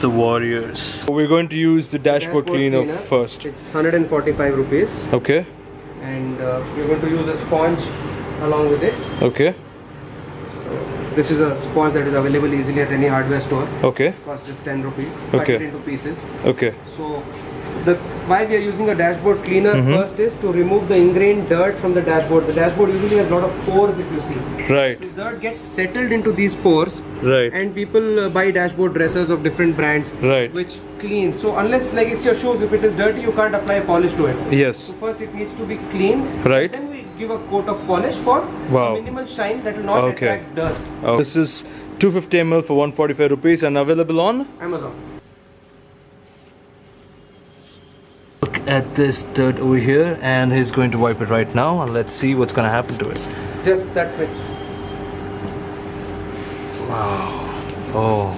The Warriors. We're going to use the dashboard cleaner first. It's 145 rupees. Okay. And we're going to use a sponge along with it. Okay. This is a sponge that is available easily at any hardware store. Okay. It costs just 10 rupees. Okay. Cut it into pieces. Okay. So why we are using a dashboard cleaner first is to remove the ingrained dirt from the dashboard. The dashboard usually has a lot of pores, if you see. Right. So dirt gets settled into these pores. Right. And people buy dashboard dressers of different brands. Right. Which cleans. So unless like it's your shoes, if it is dirty, you can't apply a polish to it. Yes. So first it needs to be cleaned. Right. Then we give a coat of polish for minimal shine that will not attract dust. This is 250 ml for 145 rupees and available on Amazon. Look at this dirt over here, and he's going to wipe it right now, and let's see what's going to happen to it. Just that way. Wow. Oh.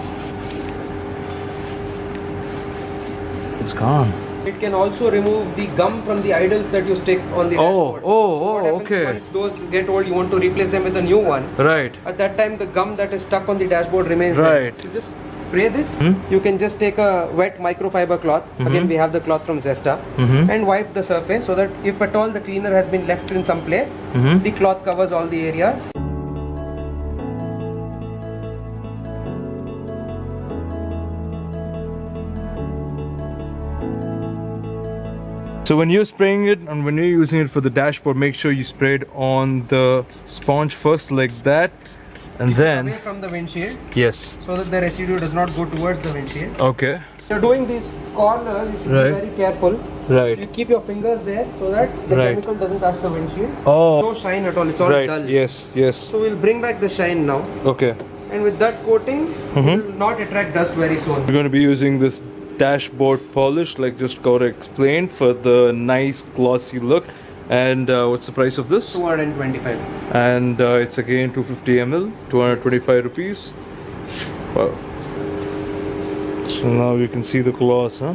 It's gone. It can also remove the gum from the idles that you stick on the dashboard. Okay. Once those get old, you want to replace them with a new one. Right. At that time, the gum that is stuck on the dashboard remains right there. So just spray this. You can just take a wet microfiber cloth. Again, we have the cloth from Zessta. And wipe the surface so that if at all the cleaner has been left in some place, the cloth covers all the areas. So when you're spraying it and when you're using it for the dashboard, make sure you spray it on the sponge first like that, and then away from the windshield. Yes. So that the residue does not go towards the windshield. Okay. If you're doing these corners, you should be very careful. Right. So you keep your fingers there so that the chemical doesn't touch the windshield. Oh. No shine at all. It's all dull. Yes. Yes. So we'll bring back the shine now. Okay. And with that coating, it will not attract dust very soon. We're going to be using this dashboard polish, like just Gaurav explained, for the nice glossy look. And what's the price of this? 225. And it's again 250 ml, 225 rupees. Wow. So now you can see the gloss, huh?